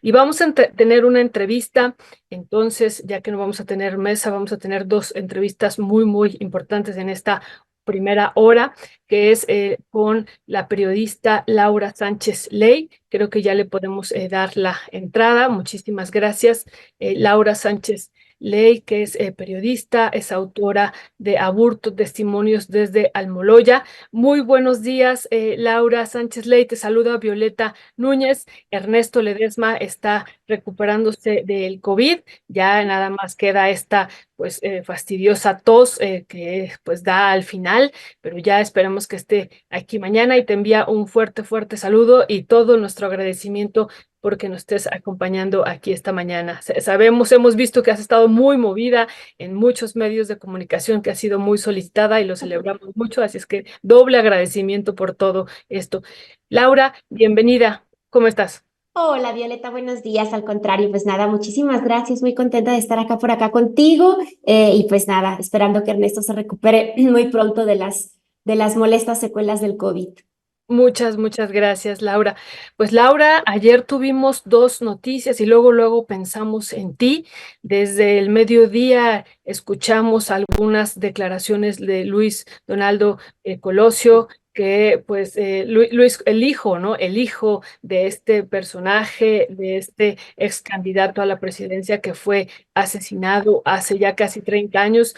y vamos a tener una entrevista. Entonces, ya que no vamos a tener mesa, vamos a tener dos entrevistas muy, muy importantes en esta primera hora, que es con la periodista Laura Sánchez Ley. Creo que ya le podemos dar la entrada. Muchísimas gracias, Laura Sánchez Ley, que es periodista, es autora de Aburto, Testimonios desde Almoloya. Muy buenos días, Laura Sánchez Ley. Te saluda Violeta Núñez. Ernesto Ledesma está recuperándose del COVID. Ya nada más queda esta pues fastidiosa tos que pues da al final, pero ya esperamos que esté aquí mañana y te envía un fuerte, fuerte saludo y todo nuestro agradecimiento porque nos estés acompañando aquí esta mañana. Sabemos, hemos visto que has estado muy movida en muchos medios de comunicación, que has sido muy solicitada y lo celebramos mucho, así es que doble agradecimiento por todo esto. Laura, bienvenida. ¿Cómo estás? Hola Violeta, buenos días. Al contrario, pues nada, muchísimas gracias. Muy contenta de estar acá por acá contigo. Y pues nada, esperando que Ernesto se recupere muy pronto de las molestas secuelas del COVID. Muchas, muchas gracias, Laura. Pues Laura, ayer tuvimos dos noticias y luego pensamos en ti. Desde el mediodía escuchamos algunas declaraciones de Luis Donaldo Colosio, que pues Luis, el hijo, ¿no? El hijo de este personaje, de este ex candidato a la presidencia que fue asesinado hace ya casi 30 años,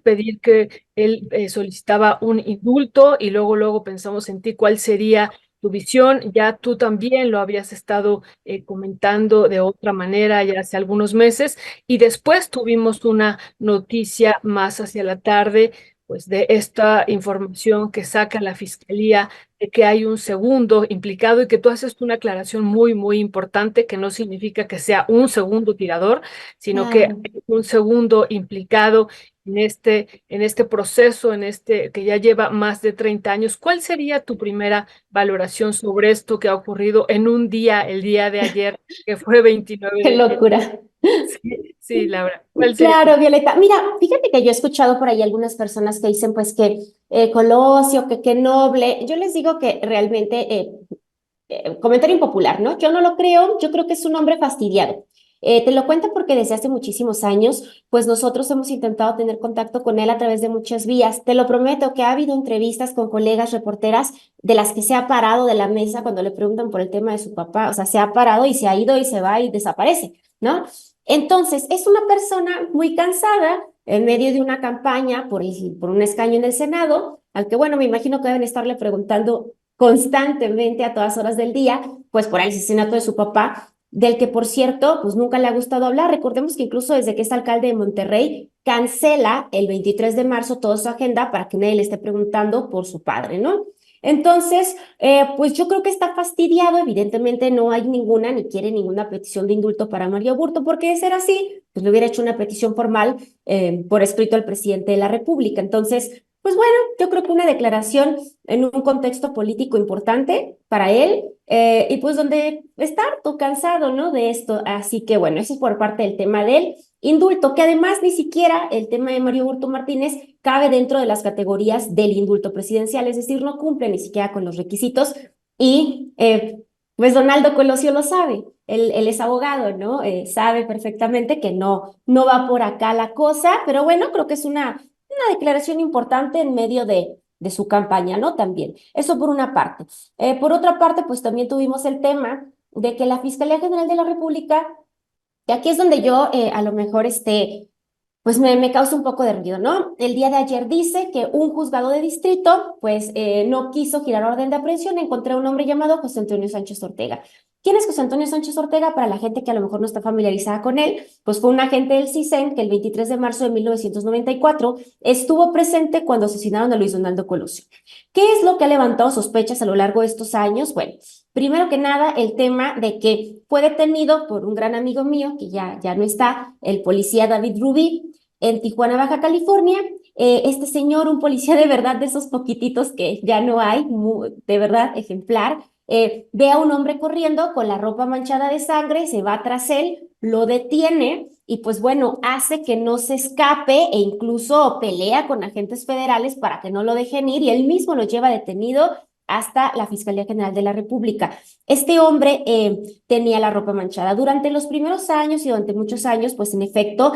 pedir que él solicitaba un indulto y luego pensamos en ti, ¿cuál sería tu visión? Ya tú también lo habías estado comentando de otra manera ya hace algunos meses y después tuvimos una noticia más hacia la tarde, pues de esta información que saca la Fiscalía de que hay un segundo implicado y que tú haces una aclaración muy, muy importante, que no significa que sea un segundo tirador, sino que Claro. hay un segundo implicado en este proceso, en este que ya lleva más de 30 años. ¿Cuál sería tu primera valoración sobre esto que ha ocurrido en un día, el día de ayer, que fue 29 Qué de enero? locura. Sí, sí, Laura, ¿cuál sería tu... Claro, Violeta. Mira, fíjate que yo he escuchado por ahí algunas personas que dicen pues que Colosio, que qué noble. Yo les digo que realmente comentario impopular, ¿no? Yo no lo creo, yo creo que es un hombre fastidiado. Te lo cuento porque desde hace muchísimos años, pues nosotros hemos intentado tener contacto con él a través de muchas vías. Te lo prometo que ha habido entrevistas con colegas reporteras de las que se ha parado de la mesa cuando le preguntan por el tema de su papá, o sea, se ha parado y se ha ido y se va y desaparece, ¿no? Entonces, es una persona muy cansada en medio de una campaña por un escaño en el Senado, al que, bueno, me imagino que deben estarle preguntando constantemente a todas horas del día, pues por el asesinato de su papá, del que por cierto, pues nunca le ha gustado hablar. Recordemos que incluso desde que es alcalde de Monterrey, cancela el 23 de marzo toda su agenda para que nadie le esté preguntando por su padre, ¿no? Entonces, pues yo creo que está fastidiado, evidentemente no hay ninguna, ni quiere ninguna petición de indulto para Mario Burto, porque de ser así, pues le hubiera hecho una petición formal por escrito al presidente de la República. Entonces, pues bueno, yo creo que una declaración en un contexto político importante para él y pues donde está harto cansado, ¿no? De esto. Así que bueno, eso es por parte del tema del indulto, que además ni siquiera el tema de Mario Burto Martínez cabe dentro de las categorías del indulto presidencial, es decir, no cumple ni siquiera con los requisitos y pues Donaldo Colosio lo sabe. Él es abogado, ¿no? Sabe perfectamente que no va por acá la cosa, pero bueno, creo que es una declaración importante en medio de su campaña, ¿no? También. Eso por una parte. Por otra parte, pues también tuvimos el tema de que la Fiscalía General de la República, que aquí es donde yo a lo mejor pues me causa un poco de ruido, ¿no? El día de ayer dice que un juzgado de distrito, pues no quiso girar orden de aprehensión. Encontré a un hombre llamado José Antonio Sánchez Ortega. ¿Quién es José Antonio Sánchez Ortega? Para la gente que a lo mejor no está familiarizada con él, pues fue un agente del CISEN que el 23 de marzo de 1994 estuvo presente cuando asesinaron a Luis Donaldo Colosio. ¿Qué es lo que ha levantado sospechas a lo largo de estos años? Bueno, primero que nada, el tema de que fue detenido por un gran amigo mío, que ya no está, el policía David Rubí, en Tijuana, Baja California. Este señor, un policía de verdad, de esos poquititos que ya no hay, de verdad ejemplar, ve a un hombre corriendo con la ropa manchada de sangre, se va tras él, lo detiene y pues bueno, hace que no se escape e incluso pelea con agentes federales para que no lo dejen ir y él mismo lo lleva detenido hasta la Fiscalía General de la República. Este hombre tenía la ropa manchada. Durante los primeros años y durante muchos años, pues en efecto,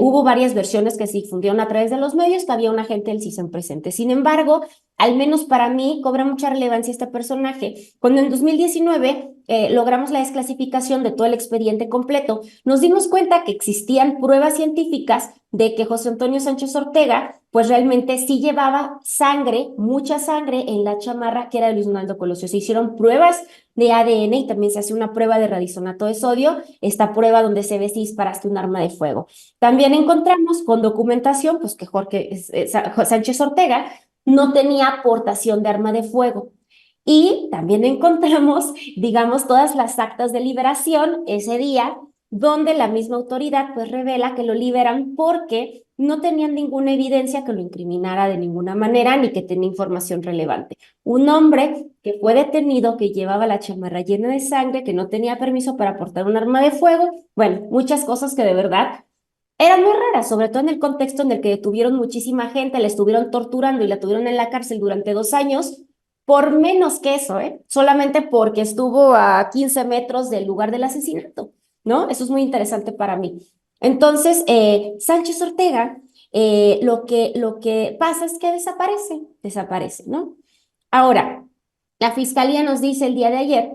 hubo varias versiones que se difundieron a través de los medios que había un agente del CISEN presente. Sin embargo, al menos para mí, cobra mucha relevancia este personaje. Cuando en 2019 logramos la desclasificación de todo el expediente completo, nos dimos cuenta que existían pruebas científicas de que José Antonio Sánchez Ortega, pues realmente sí llevaba sangre, mucha sangre en la chamarra que era de Luis Donaldo Colosio. Se hicieron pruebas de ADN y también se hace una prueba de radisonato de sodio, esta prueba donde se ve si disparaste un arma de fuego. También encontramos con documentación, pues que Jorge Sánchez Ortega no tenía aportación de arma de fuego. Y también encontramos, digamos, todas las actas de liberación ese día, donde la misma autoridad pues revela que lo liberan porque no tenían ninguna evidencia que lo incriminara de ninguna manera ni que tenía información relevante. Un hombre que fue detenido, que llevaba la chamarra llena de sangre, que no tenía permiso para portar un arma de fuego, bueno, muchas cosas que de verdad eran muy raras, sobre todo en el contexto en el que detuvieron muchísima gente, la estuvieron torturando y la tuvieron en la cárcel durante 2 años, por menos que eso, ¿eh? Solamente porque estuvo a 15 metros del lugar del asesinato, ¿no? Eso es muy interesante para mí. Entonces, Sánchez Ortega, lo que pasa es que desaparece, ¿no? Ahora, la fiscalía nos dice el día de ayer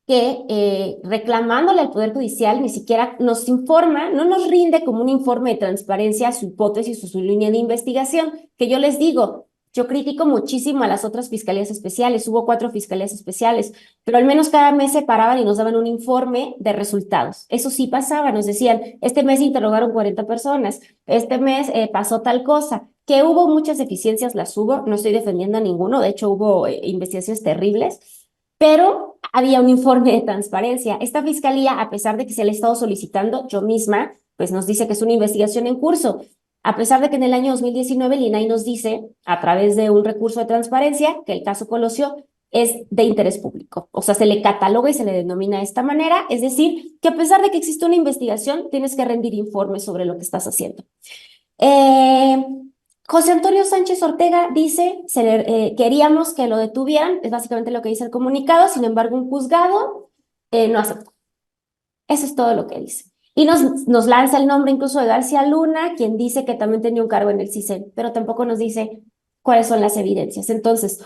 que reclamándole al Poder Judicial ni siquiera nos informa, no nos rinde como un informe de transparencia su hipótesis o su línea de investigación, que yo les digo, yo critico muchísimo a las otras fiscalías especiales, hubo 4 fiscalías especiales, pero al menos cada mes se paraban y nos daban un informe de resultados. Eso sí pasaba, nos decían, este mes interrogaron 40 personas, este mes pasó tal cosa. Que hubo muchas deficiencias, las hubo, no estoy defendiendo a ninguno, de hecho hubo investigaciones terribles, pero había un informe de transparencia. Esta fiscalía, a pesar de que se le ha estado solicitando, yo misma, pues nos dice que es una investigación en curso. A pesar de que en el año 2019 el INAI nos dice, a través de un recurso de transparencia, que el caso Colosio es de interés público. O sea, se le cataloga y se le denomina de esta manera, es decir, que a pesar de que existe una investigación, tienes que rendir informes sobre lo que estás haciendo. Eh, José Antonio Sánchez Ortega dice, queríamos que lo detuvieran, es básicamente lo que dice el comunicado, sin embargo, un juzgado no aceptó. Eso es todo lo que dice. Y nos lanza el nombre incluso de García Luna, quien dice que también tenía un cargo en el CISEN, pero tampoco nos dice cuáles son las evidencias. Entonces,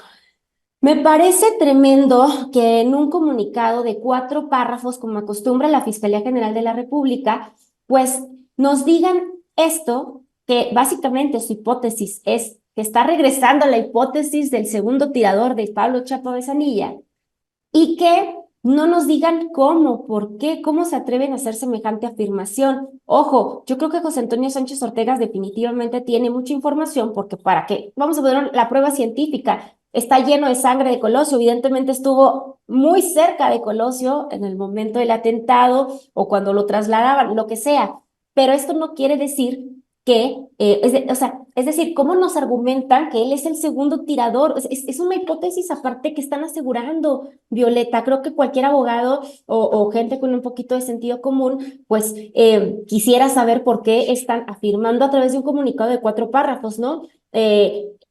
me parece tremendo que en un comunicado de 4 párrafos, como acostumbra la Fiscalía General de la República, pues nos digan esto, que básicamente su hipótesis es que está regresando a la hipótesis del segundo tirador de Pablo Chapo de Zanilla, y que no nos digan cómo, por qué, cómo se atreven a hacer semejante afirmación. Ojo, yo creo que José Antonio Sánchez Ortega definitivamente tiene mucha información porque para qué, vamos a ver la prueba científica, está lleno de sangre de Colosio, evidentemente estuvo muy cerca de Colosio en el momento del atentado o cuando lo trasladaban, lo que sea, pero esto no quiere decir que, o sea, es decir, ¿cómo nos argumentan que él es el segundo tirador? Es una hipótesis aparte que están asegurando, Violeta. Creo que cualquier abogado o gente con un poquito de sentido común, pues quisiera saber por qué están afirmando a través de un comunicado de 4 párrafos, ¿no?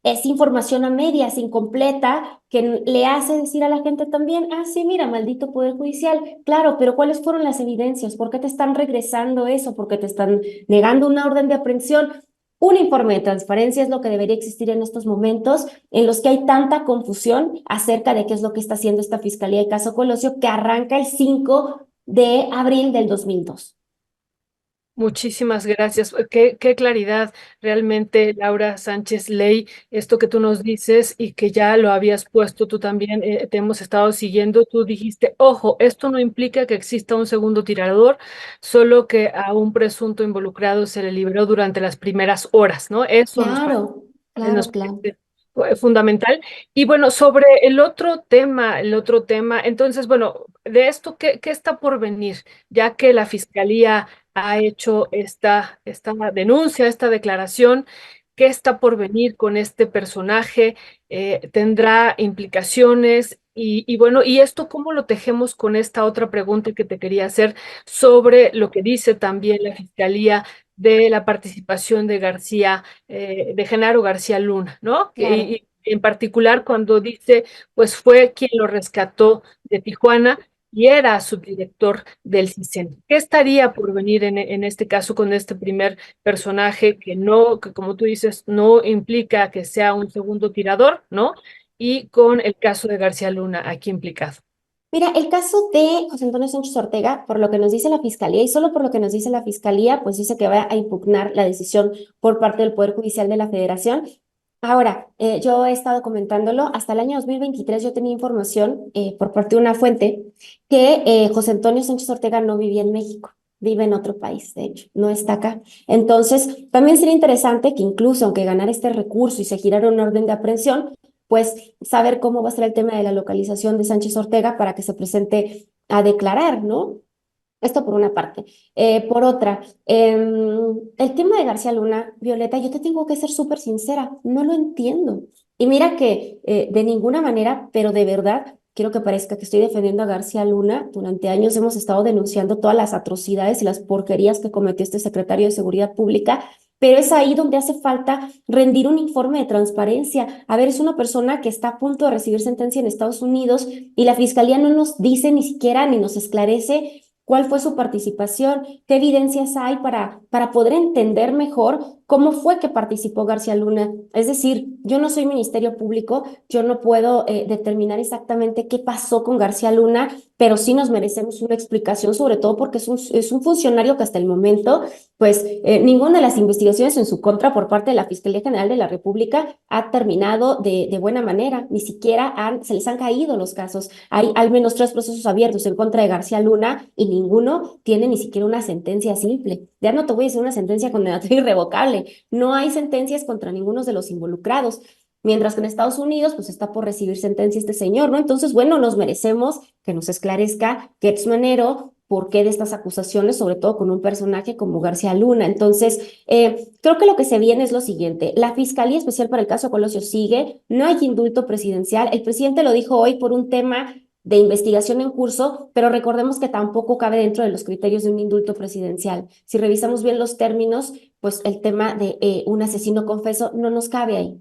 Es información a medias, incompleta, que le hace decir a la gente también, ah, sí, mira, maldito Poder Judicial. Claro, pero ¿cuáles fueron las evidencias? ¿Por qué te están regresando eso? ¿Por qué te están negando una orden de aprehensión? Un informe de transparencia es lo que debería existir en estos momentos en los que hay tanta confusión acerca de qué es lo que está haciendo esta Fiscalía de Caso Colosio que arranca el 5 de abril del 2002. Muchísimas gracias. Qué claridad realmente, Laura Sánchez Ley, esto que tú nos dices y que ya lo habías puesto tú también, te hemos estado siguiendo. Tú dijiste, ojo, esto no implica que exista un segundo tirador, solo que a un presunto involucrado se le liberó durante las primeras horas, ¿no? Eso Claro, nos claro, claro. parece fundamental. Y bueno, sobre el otro tema, entonces, bueno, de esto, ¿qué está por venir? Ya que la Fiscalía ha hecho esta denuncia, esta declaración, ¿qué está por venir con este personaje? ¿Tendrá implicaciones? Y bueno, ¿y esto cómo lo tejemos con esta otra pregunta que te quería hacer sobre lo que dice también la Fiscalía de la participación de Genaro García Luna, ¿no? Claro. en particular cuando dice, pues fue quien lo rescató de Tijuana y era subdirector del CISEN. ¿Qué estaría por venir en este caso con este primer personaje que no, que como tú dices, no implica que sea un segundo tirador, ¿no? Y con el caso de García Luna aquí implicado. Mira, el caso de José Antonio Sánchez Ortega, por lo que nos dice la Fiscalía, y solo por lo que nos dice la Fiscalía, pues dice que va a impugnar la decisión por parte del Poder Judicial de la Federación. Ahora, yo he estado comentándolo, hasta el año 2023 yo tenía información por parte de una fuente que José Antonio Sánchez Ortega no vivía en México, vive en otro país, de hecho, no está acá. Entonces, también sería interesante que incluso aunque ganara este recurso y se girara una orden de aprehensión, pues saber cómo va a ser el tema de la localización de Sánchez Ortega para que se presente a declarar, ¿no? Esto por una parte. Por otra, el tema de García Luna, Violeta, yo te tengo que ser súper sincera, no lo entiendo. Y mira que de ninguna manera, pero de verdad, quiero que parezca que estoy defendiendo a García Luna. Durante años hemos estado denunciando todas las atrocidades y las porquerías que cometió este secretario de Seguridad Pública, pero es ahí donde hace falta rendir un informe de transparencia. A ver, es una persona que está a punto de recibir sentencia en Estados Unidos y la fiscalía no nos dice ni siquiera ni nos esclarece cuál fue su participación, qué evidencias hay para poder entender mejor cómo fue que participó García Luna. Es decir, yo no soy Ministerio Público, yo no puedo determinar exactamente qué pasó con García Luna, pero sí nos merecemos una explicación, sobre todo porque es un funcionario que hasta el momento, pues ninguna de las investigaciones en su contra por parte de la Fiscalía General de la República ha terminado de buena manera, ni siquiera se les han caído los casos. Hay al menos 3 procesos abiertos en contra de García Luna y ninguno tiene ni siquiera una sentencia simple. Ya no te voy a decir una sentencia condenatoria irrevocable. No hay sentencias contra ninguno de los involucrados. Mientras que en Estados Unidos, pues está por recibir sentencia este señor, ¿no? Entonces, bueno, nos merecemos que nos esclarezca Gertz Manero por qué de estas acusaciones, sobre todo con un personaje como García Luna. Entonces, creo que lo que se viene es lo siguiente. La Fiscalía Especial para el caso Colosio sigue, no hay indulto presidencial. El presidente lo dijo hoy por un tema de investigación en curso, pero recordemos que tampoco cabe dentro de los criterios de un indulto presidencial. Si revisamos bien los términos, pues el tema de un asesino confeso no nos cabe ahí.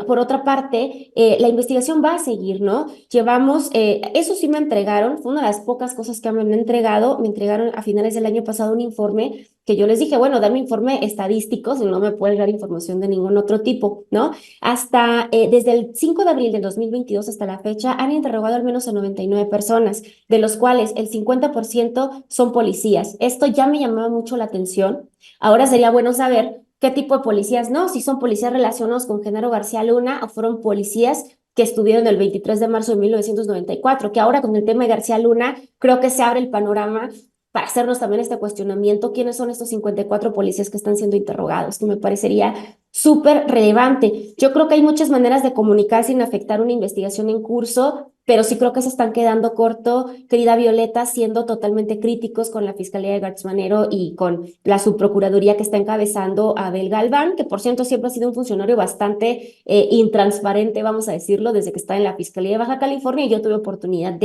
Por otra parte, la investigación va a seguir, ¿no? Llevamos, eso sí me entregaron, fue una de las pocas cosas que me entregaron a finales del año pasado un informe que yo les dije, bueno, dame informe estadístico, si no me puedes dar información de ningún otro tipo, ¿no? Hasta, desde el 5 de abril del 2022 hasta la fecha, han interrogado al menos a 99 personas, de los cuales el 50% son policías. Esto ya me llamaba mucho la atención. Ahora sería bueno saber qué tipo de policías no, si son policías relacionados con Genaro García Luna o fueron policías que estuvieron el 23 de marzo de 1994, que ahora con el tema de García Luna creo que se abre el panorama para hacernos también este cuestionamiento, ¿quiénes son estos 54 policías que están siendo interrogados? Que me parecería súper relevante. Yo creo que hay muchas maneras de comunicar sin afectar una investigación en curso, pero sí creo que se están quedando corto, querida Violeta, siendo totalmente críticos con la Fiscalía de Gertz Manero y con la subprocuraduría que está encabezando Abel Galván, que por cierto siempre ha sido un funcionario bastante intransparente, vamos a decirlo, desde que está en la Fiscalía de Baja California y yo tuve oportunidad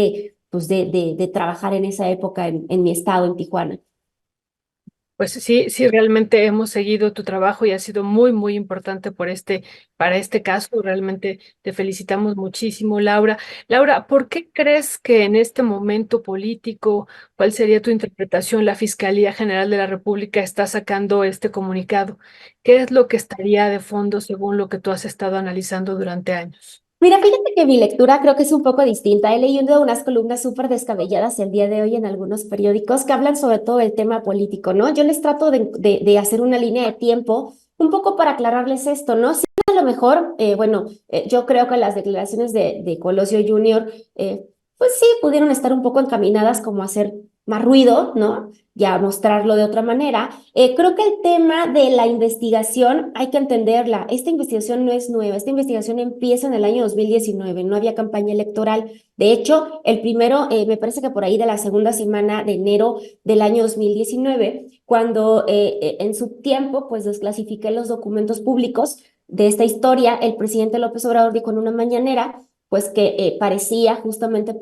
pues de trabajar en esa época en mi estado, en Tijuana. Pues sí, sí, realmente hemos seguido tu trabajo y ha sido muy, muy importante para este caso. Realmente te felicitamos muchísimo, Laura. Laura, ¿por qué crees que en este momento político, cuál sería tu interpretación, la Fiscalía General de la República está sacando este comunicado? ¿Qué es lo que estaría de fondo según lo que tú has estado analizando durante años? Mira, fíjate que mi lectura creo que es un poco distinta. He leído unas columnas súper descabelladas el día de hoy en algunos periódicos que hablan sobre todo del tema político, ¿no? Yo les trato de hacer una línea de tiempo un poco para aclararles esto, ¿no? Sí, a lo mejor, bueno, yo creo que las declaraciones de Colosio Junior, pues sí, pudieron estar un poco encaminadas como a hacer más ruido, ¿no? Y a mostrarlo de otra manera. Creo que el tema de la investigación hay que entenderla. Esta investigación no es nueva. Esta investigación empieza en el año 2019. No había campaña electoral. De hecho, el primero, me parece que por ahí de la segunda semana de enero del año 2019, cuando en su tiempo, pues desclasifiqué los documentos públicos de esta historia, el presidente López Obrador dijo en una mañanera pues que parecía justamente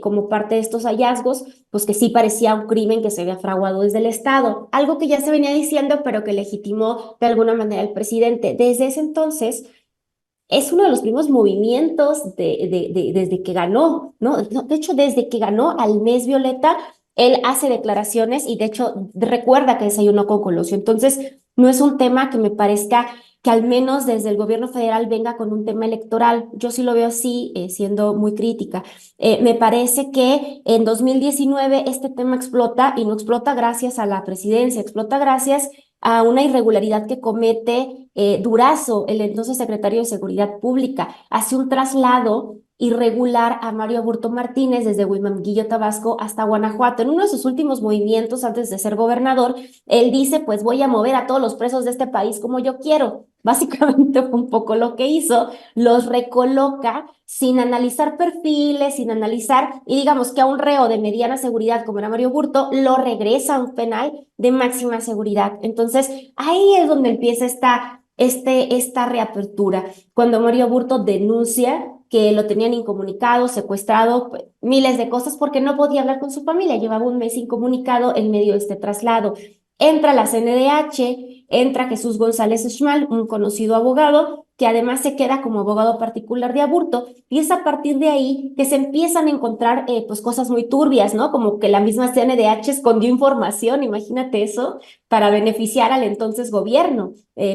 como parte de estos hallazgos, pues que sí parecía un crimen que se había fraguado desde el Estado, algo que ya se venía diciendo, pero que legitimó de alguna manera el presidente. Desde ese entonces, es uno de los primeros movimientos desde que ganó, ¿no? De hecho, desde que ganó al mes Violeta, él hace declaraciones y de hecho recuerda que desayunó con Colosio. Entonces, no es un tema que me parezca que al menos desde el gobierno federal venga con un tema electoral. Yo sí lo veo así, siendo muy crítica. Me parece que en 2019 este tema explota y no explota gracias a la presidencia, explota gracias a una irregularidad que comete Durazo, el entonces secretario de Seguridad Pública. Hace un traslado irregular a Mario Aburto Martínez desde Huimanguillo, Tabasco, hasta Guanajuato. En uno de sus últimos movimientos antes de ser gobernador, él dice, pues voy a mover a todos los presos de este país como yo quiero. Básicamente fue un poco lo que hizo, los recoloca sin analizar perfiles, sin analizar, y digamos que a un reo de mediana seguridad como era Mario Burto, lo regresa a un penal de máxima seguridad. Entonces, ahí es donde empieza esta reapertura, cuando Mario Burto denuncia que lo tenían incomunicado, secuestrado, pues, miles de cosas, porque no podía hablar con su familia, llevaba un mes incomunicado en medio de este traslado. Entra la CNDH, entra Jesús González Schmal, un conocido abogado, que además se queda como abogado particular de Aburto, y es a partir de ahí que se empiezan a encontrar pues cosas muy turbias, ¿no? Como que la misma CNDH escondió información, imagínate eso, para beneficiar al entonces gobierno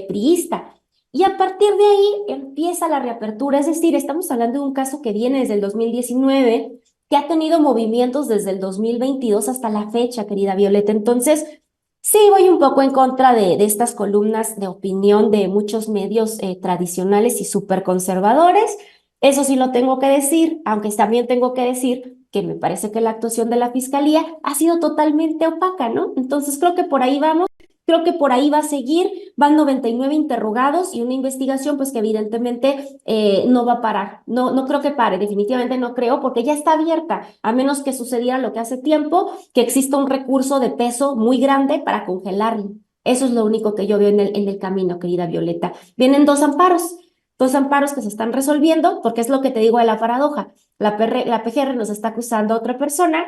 priista. Y a partir de ahí empieza la reapertura, es decir, estamos hablando de un caso que viene desde el 2019, que ha tenido movimientos desde el 2022 hasta la fecha, querida Violeta. Entonces, sí, voy un poco en contra de estas columnas de opinión de muchos medios tradicionales y súper conservadores. Eso sí lo tengo que decir, aunque también tengo que decir que me parece que la actuación de la fiscalía ha sido totalmente opaca, ¿no? Entonces creo que por ahí vamos, creo que por ahí va a seguir, van 99 interrogados y una investigación pues que evidentemente no va a parar. No, no creo que pare, definitivamente no creo, porque ya está abierta, a menos que sucediera lo que hace tiempo, que exista un recurso de peso muy grande para congelarlo. Eso es lo único que yo veo en el camino, querida Violeta. Vienen dos amparos que se están resolviendo, porque es lo que te digo de la paradoja. La PGR nos está acusando a otra persona,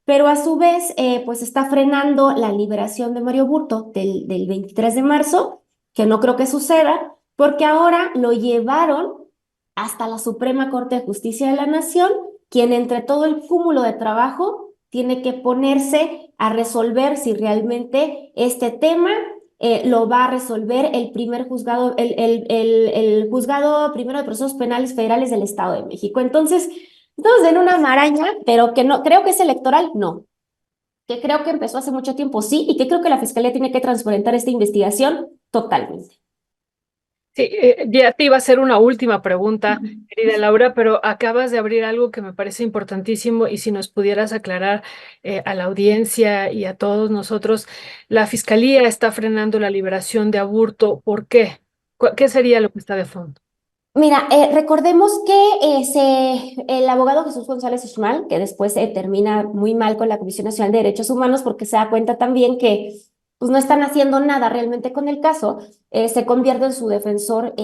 pero a su vez, pues está frenando la liberación de Mario Burto del 23 de marzo, que no creo que suceda, porque ahora lo llevaron hasta la Suprema Corte de Justicia de la Nación, quien entre todo el cúmulo de trabajo tiene que ponerse a resolver si realmente este tema lo va a resolver el primer juzgado, el juzgado primero de procesos penales federales del Estado de México. Entonces, en una maraña, pero que no, creo que es electoral, no. Que creo que empezó hace mucho tiempo, sí, y que creo que la Fiscalía tiene que transparentar esta investigación totalmente. Sí, ya te iba a hacer una última pregunta, querida Laura, pero acabas de abrir algo que me parece importantísimo y si nos pudieras aclarar a la audiencia y a todos nosotros, la Fiscalía está frenando la liberación de Aburto, ¿por qué? ¿Qué sería lo que está de fondo? Mira, recordemos que el abogado Jesús González Uxmal, que después termina muy mal con la Comisión Nacional de Derechos Humanos porque se da cuenta también que pues, no están haciendo nada realmente con el caso, se convierte en su defensor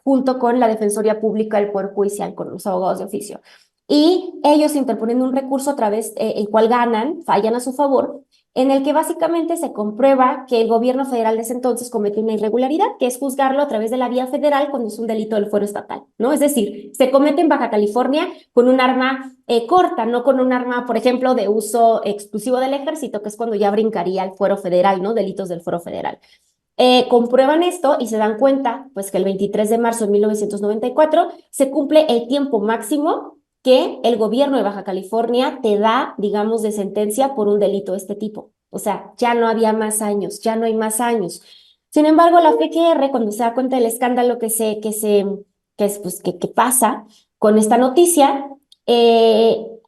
junto con la Defensoría Pública del Poder Judicial, con los abogados de oficio. Y ellos interponen un recurso a través, el cual ganan, fallan a su favor, en el que básicamente se comprueba que el gobierno federal de ese entonces cometió una irregularidad, que es juzgarlo a través de la vía federal cuando es un delito del fuero estatal, ¿no? Es decir, se comete en Baja California con un arma corta, no con un arma, por ejemplo, de uso exclusivo del ejército, que es cuando ya brincaría al fuero federal, ¿no? Delitos del fuero federal. Comprueban esto y se dan cuenta, pues, que el 23 de marzo de 1994 se cumple el tiempo máximo que el gobierno de Baja California te da, digamos, de sentencia por un delito de este tipo. O sea, ya no había más años, ya no hay más años. Sin embargo, la FGR, cuando se da cuenta del escándalo que pasa con esta noticia,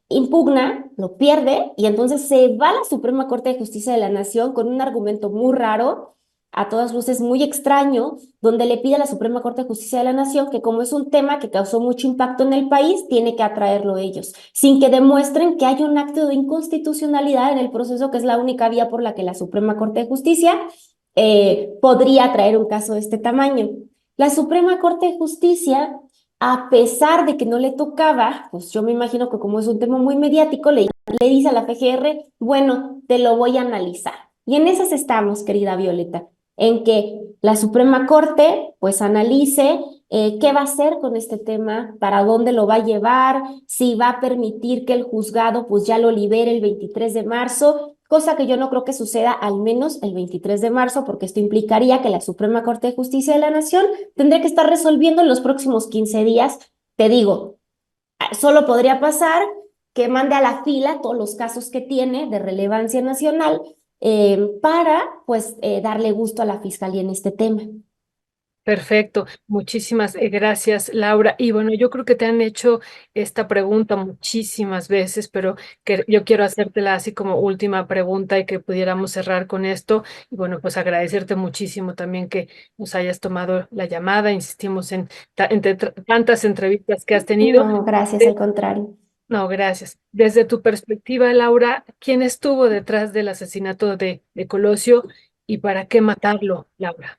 impugna, lo pierde y entonces se va a la Suprema Corte de Justicia de la Nación con un argumento muy raro, a todas luces muy extraño, donde le pide a la Suprema Corte de Justicia de la Nación que como es un tema que causó mucho impacto en el país, tiene que atraerlo ellos, sin que demuestren que hay un acto de inconstitucionalidad en el proceso, que es la única vía por la que la Suprema Corte de Justicia podría traer un caso de este tamaño. La Suprema Corte de Justicia, a pesar de que no le tocaba, pues yo me imagino que como es un tema muy mediático, le dice a la PGR, bueno, te lo voy a analizar. Y en esas estamos, querida Violeta, en que la Suprema Corte pues analice qué va a hacer con este tema, para dónde lo va a llevar, si va a permitir que el juzgado pues ya lo libere el 23 de marzo, cosa que yo no creo que suceda al menos el 23 de marzo, porque esto implicaría que la Suprema Corte de Justicia de la Nación tendría que estar resolviendo en los próximos 15 días. Te digo, solo podría pasar que mande a la fila todos los casos que tiene de relevancia nacional para pues darle gusto a la fiscalía en este tema. Perfecto, muchísimas gracias, Laura. Y bueno, yo creo que te han hecho esta pregunta muchísimas veces, pero que yo quiero hacértela así como última pregunta y que pudiéramos cerrar con esto. Y bueno, pues agradecerte muchísimo también que nos hayas tomado la llamada. Insistimos en entre tantas entrevistas que has tenido. No, gracias, al De- contrario. no, gracias. Desde tu perspectiva, Laura, ¿quién estuvo detrás del asesinato de Colosio y para qué matarlo, Laura?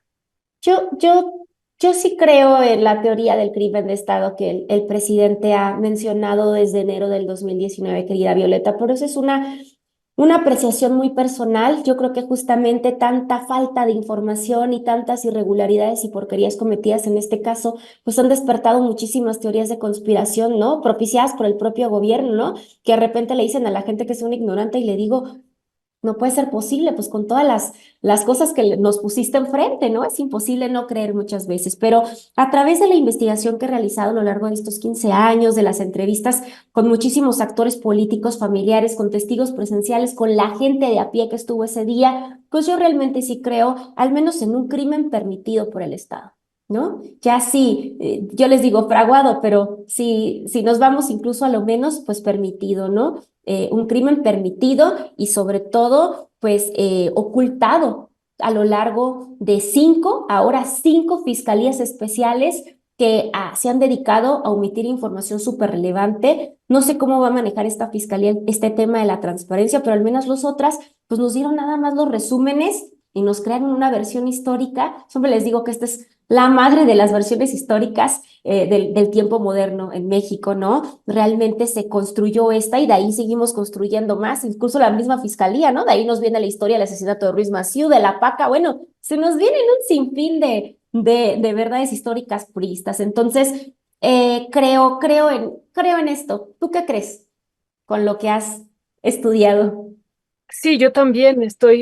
Yo, yo, yo sí creo en la teoría del crimen de Estado que el presidente ha mencionado desde enero del 2019, querida Violeta, pero eso es una apreciación muy personal. Yo creo que justamente tanta falta de información y tantas irregularidades y porquerías cometidas en este caso, pues han despertado muchísimas teorías de conspiración, ¿no? Propiciadas por el propio gobierno, ¿no? Que de repente le dicen a la gente que es un ignorante y le digo, no puede ser posible, pues con todas las cosas que nos pusiste enfrente, ¿no? Es imposible no creer muchas veces, pero a través de la investigación que he realizado a lo largo de estos 15 años, de las entrevistas con muchísimos actores políticos, familiares, con testigos presenciales, con la gente de a pie que estuvo ese día, pues yo realmente sí creo, al menos en un crimen permitido por el Estado. ¿No? Ya sí, yo les digo fraguado, pero si nos vamos incluso a lo menos, pues permitido, ¿no? Un crimen permitido y sobre todo, pues ocultado a lo largo de ahora cinco fiscalías especiales que se han dedicado a omitir información súper relevante. No sé cómo va a manejar esta fiscalía este tema de la transparencia, pero al menos los otras, pues nos dieron nada más los resúmenes y nos crearon una versión histórica. Siempre les digo que esta es la madre de las versiones históricas del tiempo moderno en México, ¿no? Realmente se construyó esta y de ahí seguimos construyendo más, incluso la misma fiscalía, ¿no? De ahí nos viene la historia del asesinato de Ruiz Massieu, de la Paca, bueno, se nos vienen un sinfín de verdades históricas puristas. Entonces, creo en esto. ¿Tú qué crees con lo que has estudiado? Sí, yo también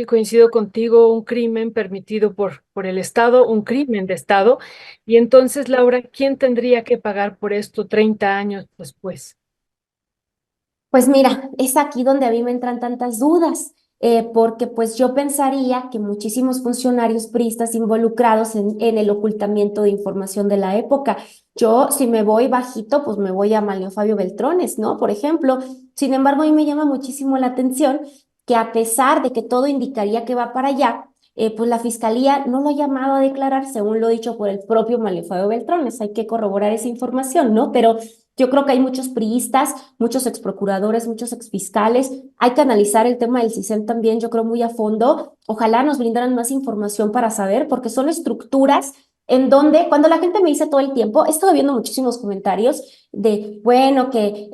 coincido contigo, un crimen permitido por el Estado, un crimen de Estado. Y entonces, Laura, ¿quién tendría que pagar por esto 30 años después? Pues mira, es aquí donde a mí me entran tantas dudas, porque pues yo pensaría que muchísimos funcionarios priistas involucrados en el ocultamiento de información de la época. Yo, si me voy bajito, pues me voy a Manlio Fabio Beltrones, ¿no? Por ejemplo. Sin embargo, a mí me llama muchísimo la atención que a pesar de que todo indicaría que va para allá, pues la fiscalía no lo ha llamado a declarar, según lo dicho por el propio Manlio Fabio Beltrones. Hay que corroborar esa información, ¿no? Pero yo creo que hay muchos priistas, muchos exprocuradores, muchos exfiscales. Hay que analizar el tema del CISEN también, yo creo, muy a fondo. Ojalá nos brindaran más información para saber, porque son estructuras en donde, cuando la gente me dice todo el tiempo, he estado viendo muchísimos comentarios de, bueno, que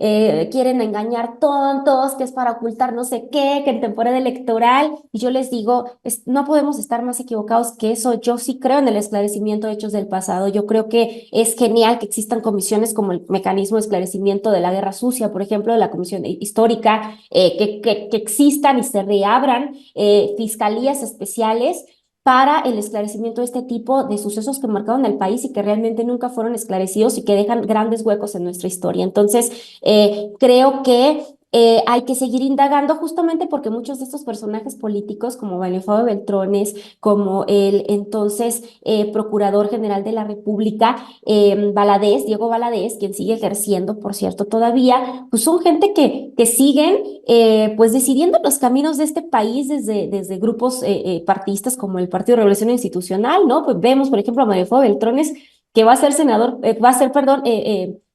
quieren engañar tontos, que es para ocultar no sé qué, que en temporada electoral, y yo les digo, no podemos estar más equivocados que eso. Yo sí creo en el esclarecimiento de hechos del pasado. Yo creo que es genial que existan comisiones como el mecanismo de esclarecimiento de la Guerra Sucia, por ejemplo, de la Comisión Histórica, que existan y se reabran fiscalías especiales para el esclarecimiento de este tipo de sucesos que marcaron el país y que realmente nunca fueron esclarecidos y que dejan grandes huecos en nuestra historia. Entonces, creo que hay que seguir indagando justamente porque muchos de estos personajes políticos, como Fabio Beltrones, como el entonces Procurador General de la República, Valadez, Diego Valadez, quien sigue ejerciendo, por cierto, todavía, pues son gente que siguen pues decidiendo los caminos de este país desde grupos partidistas como el Partido de Revolución Institucional, ¿no? Pues vemos, por ejemplo, a María Fabio Beltrones, que va a ser senador, va a ser, perdón,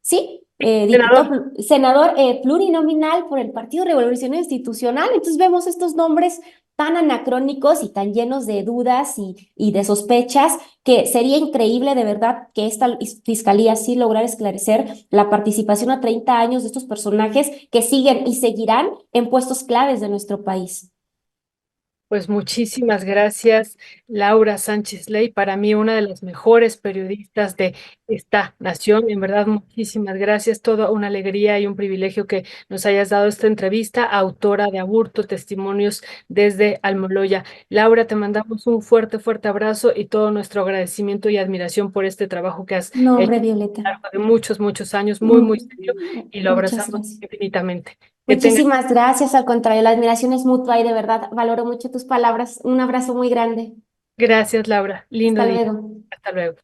sí, Senador. senador plurinominal por el Partido Revolucionario Institucional. Entonces vemos estos nombres tan anacrónicos y tan llenos de dudas y de sospechas que sería increíble de verdad que esta fiscalía sí lograra esclarecer la participación a 30 años de estos personajes que siguen y seguirán en puestos claves de nuestro país. Pues muchísimas gracias, Laura Sánchez Ley, para mí una de las mejores periodistas de esta nación. En verdad, muchísimas gracias. Toda una alegría y un privilegio que nos hayas dado esta entrevista, autora de Aburto, Testimonios desde Almoloya. Laura, te mandamos un fuerte, fuerte abrazo y todo nuestro agradecimiento y admiración por este trabajo que has No, hecho hombre, Violeta. a lo largo de muchos, muchos años, muy, muy serio, y lo Muchas abrazamos gracias. infinitamente. Que tengas, Muchísimas gracias, al contrario, la admiración es mutua y de verdad valoro mucho tus palabras. Un abrazo muy grande. gracias, Laura. Lindo Hasta día. luego. Hasta luego.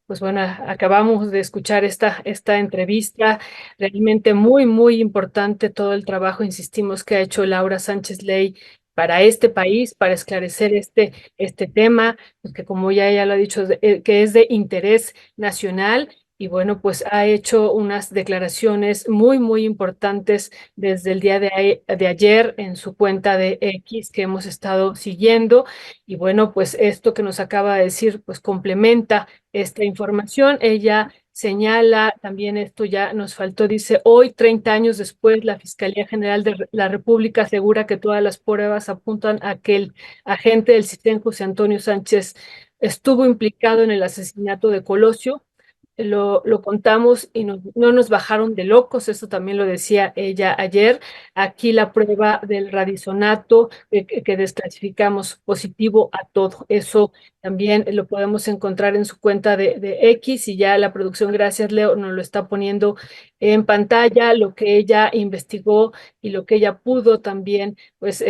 Pues bueno, acabamos de escuchar esta entrevista, realmente muy, muy importante todo el trabajo, insistimos, que ha hecho Laura Sánchez Ley para este país, para esclarecer este tema, pues que como ya ella lo ha dicho, que es de interés nacional. Y bueno, pues ha hecho unas declaraciones muy, muy importantes desde el día de ayer en su cuenta de X que hemos estado siguiendo. Y bueno, pues esto que nos acaba de decir, pues complementa esta información. Ella señala también esto ya nos faltó, dice, hoy, 30 años después, la Fiscalía General de la República asegura que todas las pruebas apuntan a que el agente del CISEN, José Antonio Sánchez, estuvo implicado en el asesinato de Colosio. Lo contamos y no nos bajaron de locos, eso también lo decía ella ayer. Aquí la prueba del radisonato que desclasificamos positivo a todo, eso también lo podemos encontrar en su cuenta de X y ya la producción, gracias Leo, nos lo está poniendo en pantalla, lo que ella investigó y lo que ella pudo también pues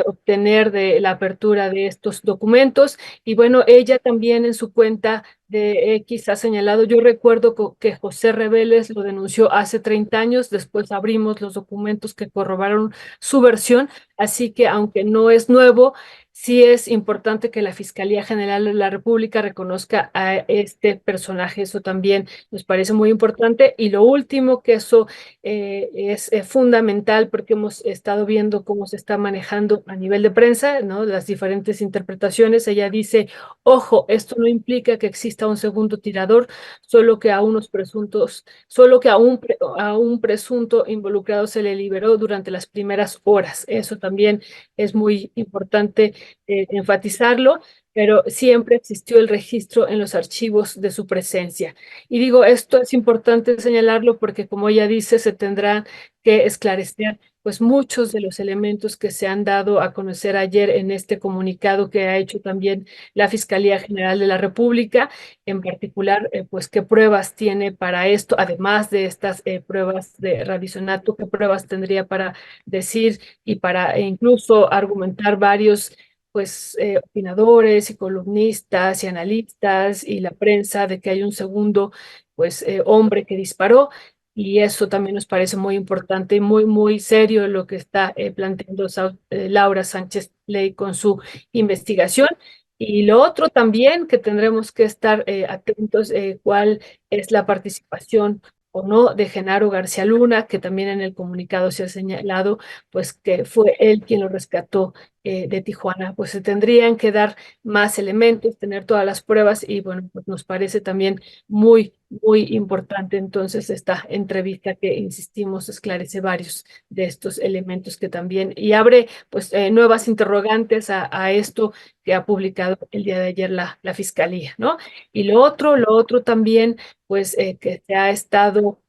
obtener de la apertura de estos documentos. Y bueno, ella también en su cuenta de X ha señalado, yo recuerdo que José Reveles lo denunció hace 30 años, después abrimos los documentos que corroboraron su versión, así que aunque no es nuevo, sí es importante que la Fiscalía General de la República reconozca a este personaje, eso también nos parece muy importante. Y lo último, que eso es fundamental porque hemos estado viendo cómo se está manejando a nivel de prensa, ¿no? Las diferentes interpretaciones. Ella dice, ojo, esto no implica que exista un segundo tirador, solo que a unos presuntos, solo que a un presunto involucrado se le liberó durante las primeras horas. Eso también es muy importante enfatizarlo, pero siempre existió el registro en los archivos de su presencia. Y digo, esto es importante señalarlo porque, como ella dice, se tendrá que esclarecer pues muchos de los elementos que se han dado a conocer ayer en este comunicado que ha hecho también la Fiscalía General de la República, en particular, pues qué pruebas tiene para esto, además de estas pruebas de radisonato, qué pruebas tendría para decir y para incluso argumentar varios pues opinadores y columnistas y analistas y la prensa de que hay un segundo pues hombre que disparó. Y eso también nos parece muy importante y muy, muy serio lo que está planteando Laura Sánchez Ley con su investigación. Y lo otro también que tendremos que estar atentos, cuál es la participación o no de Genaro García Luna, que también en el comunicado se ha señalado, pues que fue él quien lo rescató de Tijuana. Pues se tendrían que dar más elementos, tener todas las pruebas y bueno, pues nos parece también muy, muy importante entonces esta entrevista que insistimos esclarece varios de estos elementos que también y abre pues nuevas interrogantes a esto que ha publicado el día de ayer la Fiscalía, ¿no? Y lo otro también, pues que se ha estado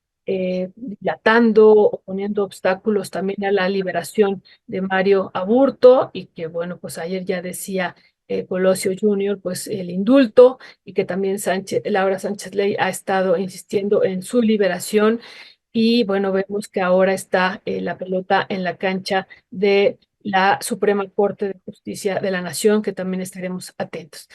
dilatando o poniendo obstáculos también a la liberación de Mario Aburto y que, bueno, pues ayer ya decía Colosio Jr., pues el indulto y que también Laura Sánchez Ley ha estado insistiendo en su liberación. Y bueno, vemos que ahora está la pelota en la cancha de la Suprema Corte de Justicia de la Nación, que también estaremos atentos.